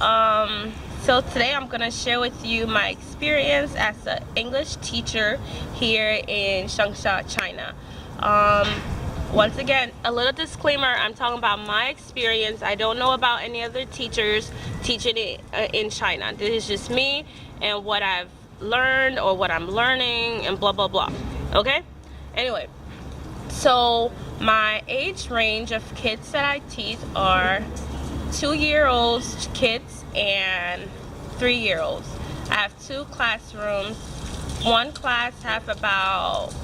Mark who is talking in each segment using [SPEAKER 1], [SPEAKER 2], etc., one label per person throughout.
[SPEAKER 1] So today I'm gonna share with you my experience as an English teacher here in Changsha, China. Once again, a little disclaimer, I'm talking about my experience. I don't know about any other teachers teaching it in China. This is just me and what I've learned or what I'm learning and blah blah blah. Okay? Anyway, so my age range of kids that I teach are 2-year-old kids and 3-year-olds. I have 2 classrooms. One class have about,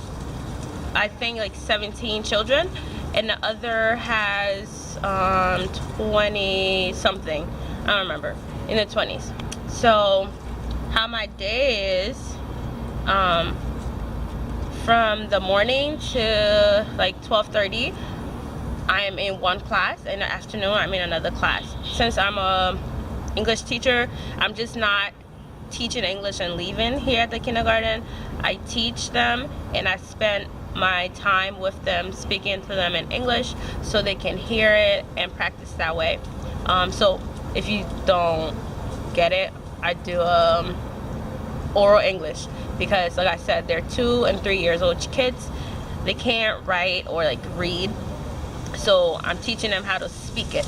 [SPEAKER 1] I think, like 17 children, and the other has 20 something. I don't remember, in the 20s. So how my day is, from the morning to like 12:30, I am in one class. In the afternoon, I'm in another class. Since I'm a English teacher, I'm just not teaching English and leaving here at the kindergarten. I teach them and I spend my time with them, speaking to them in English so they can hear it and practice that way. So if you don't get it, I do oral English, because like I said, they're 2 and 3 years old kids. They can't write or like read, so I'm teaching them how to speak it,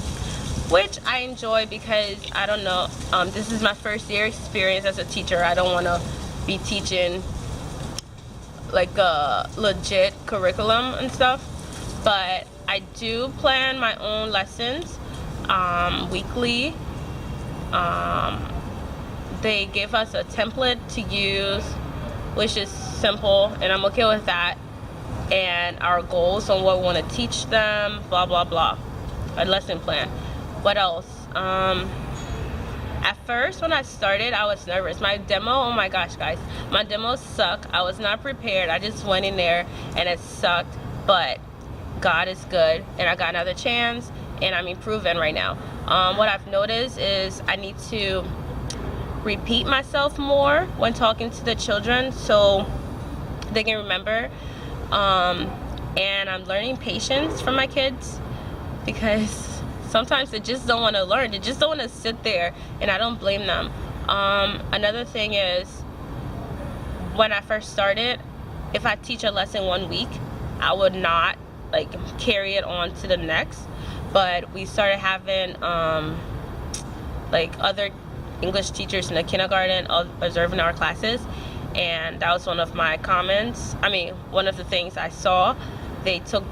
[SPEAKER 1] which I enjoy because I don't know, this is my first year experience as a teacher. I don't want to be teaching like a legit curriculum and stuff, but I do plan my own lessons weekly. They give us a template to use, which is simple, and I'm okay with that, and our goals on what we want to teach them, blah blah blah, a lesson plan. What else? At first when I started, I was nervous. My demo, oh my gosh guys, my demos suck. I was not prepared. I just went in there and it sucked, but God is good and I got another chance and I'm improving right now. What I've noticed is I need to repeat myself more when talking to the children so they can remember. And I'm learning patience from my kids, because sometimes they just don't want to learn. They just don't want to sit there, and I don't blame them. Another thing is, when I first started, if I teach a lesson 1 week, I would not like carry it on to the next. But we started having like other English teachers in the kindergarten observing our classes, and that was one of my comments. I mean, one of the things I saw. They took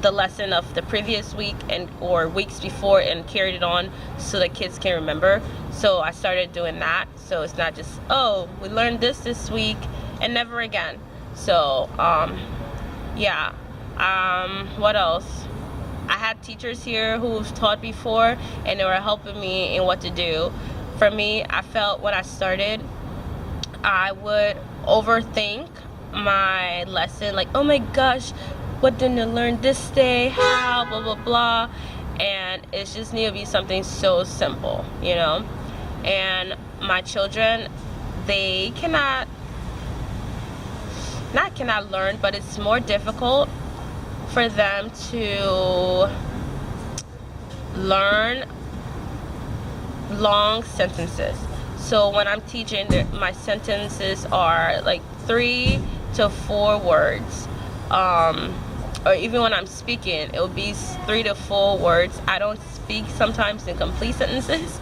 [SPEAKER 1] the lesson of the previous week or weeks before and carried it on so the kids can remember. So I started doing that, so it's not just, oh, we learned this week and never again. So yeah. What else? I had teachers here who've taught before and they were helping me in what to do. For me, I felt when I started, I would overthink my lesson, like, oh my gosh, what didn't I learn this day, how, blah blah blah, and it just need to be something so simple, you know. And my children, they cannot learn, but it's more difficult for them to learn long sentences. So when I'm teaching, my sentences are like 3 to 4 words, or even when I'm speaking, it will be 3 to 4 words. I don't speak sometimes in complete sentences,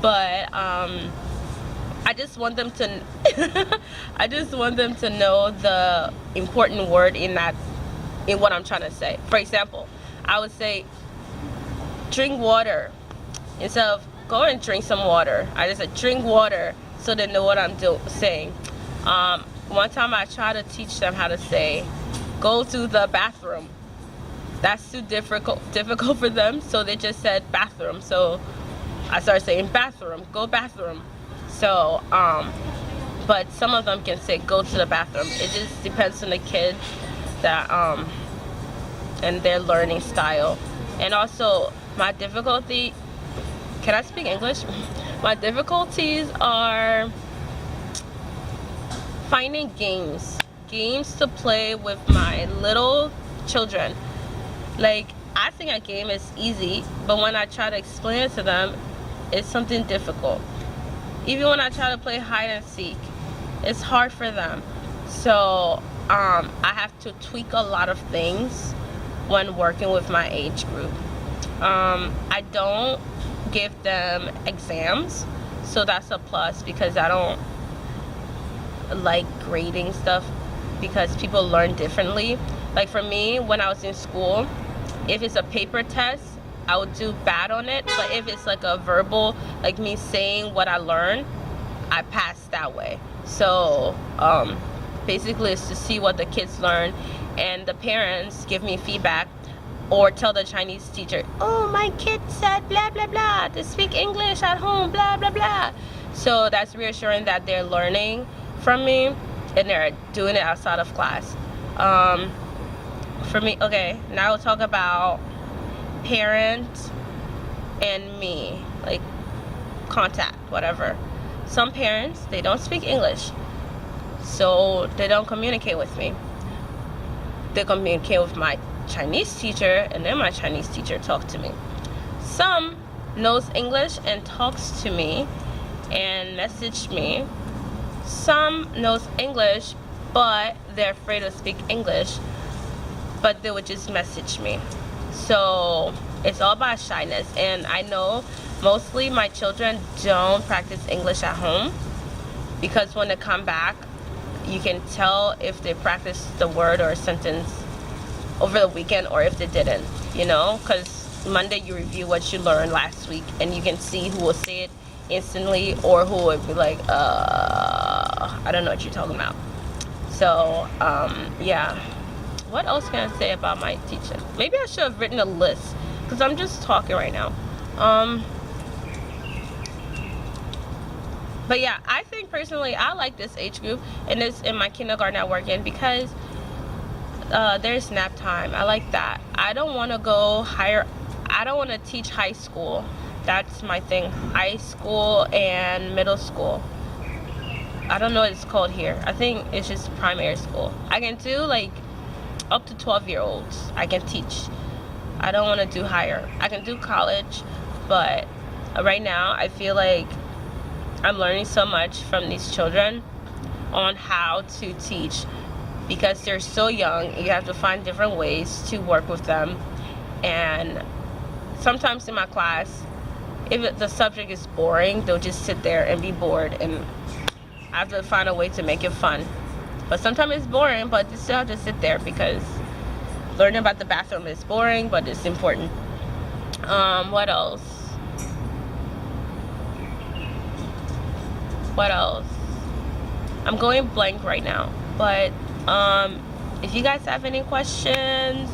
[SPEAKER 1] but I just want them to I just want them to know the important word in what I'm trying to say. For example, I would say drink water instead of go and drink some water. I just said drink water so they know what I'm saying. One time I tried to teach them how to say go to the bathroom. That's too difficult for them, so they just said bathroom. So I started saying bathroom, go bathroom. So but some of them can say go to the bathroom. It just depends on the kids that and their learning style. And also my difficulty, can I speak English? My difficulties are finding games to play with my little children. Like, I think a game is easy, but when I try to explain it to them, it's something difficult. Even when I try to play hide and seek, it's hard for them. So I have to tweak a lot of things when working with my age group. I don't give them exams, so that's a plus, because I don't like grading stuff, because people learn differently. Like for me, when I was in school, if it's a paper test, I would do bad on it, but if it's like a verbal, like me saying what I learned, I pass that way. So basically it's to see what the kids learn, and the parents give me feedback or tell the Chinese teacher, oh, my kid said blah blah blah to speak English at home, blah blah blah. So that's reassuring that they're learning from me and they're doing it outside of class. For me, okay, now we'll talk about parent and me, like contact, whatever. Some parents, they don't speak English, so they don't communicate with me. They communicate with my Chinese teacher, and then my Chinese teacher talks to me. Some knows English and talks to me and message me. Some knows English, but they're afraid to speak English, but they would just message me. So it's all about shyness, and I know mostly my children don't practice English at home, because when they come back, you can tell if they practiced the word or a sentence over the weekend or if they didn't, you know, because Monday you review what you learned last week, and you can see who will say it instantly or who would be like, I don't know what you're talking about. So yeah, what else can I say about my teaching? Maybe I should have written a list, because I'm just talking right now. But yeah, I think personally I like this age group, and it's in my kindergarten at work in, because there's nap time. I like that. I don't want to go higher. I don't want to teach high school. That's my thing. High school and middle school. I don't know what it's called here. I think it's just primary school. I can do like up to 12-year-olds. I can teach. I don't want to do higher. I can do college, but right now I feel like I'm learning so much from these children on how to teach, because they're so young. You have to find different ways to work with them. And sometimes in my class, if the subject is boring, they'll just sit there and be bored, and I have to find a way to make it fun. But sometimes it's boring, but you still have to sit there, because learning about the bathroom is boring, but it's important. What else? What else? I'm going blank right now, but if you guys have any questions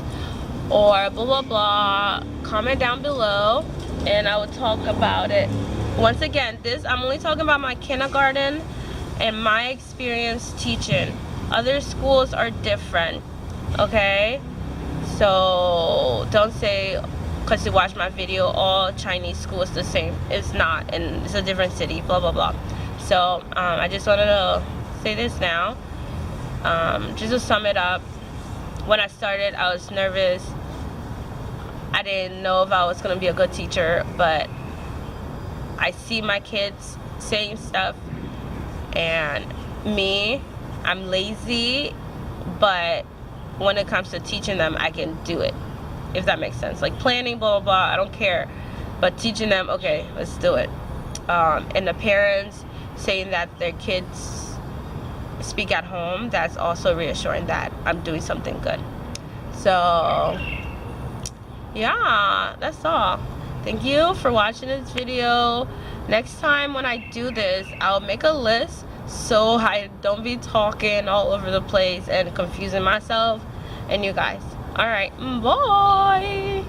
[SPEAKER 1] or blah blah blah, comment down below and I will talk about it. Once again, I'm only talking about my kindergarten and my experience teaching. Other schools are different, okay? So don't say, because you watch my video, all Chinese school is the same. It's not, and it's a different city, blah blah blah. So I just wanted to say this now. Just to sum it up, when I started, I was nervous. I didn't know if I was going to be a good teacher, but I see my kids saying stuff, and me, I'm lazy, but when it comes to teaching them, I can do it, if that makes sense. Like planning, blah blah blah, I don't care, but teaching them, okay, let's do it. And the parents saying that their kids speak at home, that's also reassuring that I'm doing something good. So yeah, that's all. Thank you for watching this video. Next time when I do this, I'll make a list so I don't be talking all over the place and confusing myself and you guys. All right, bye.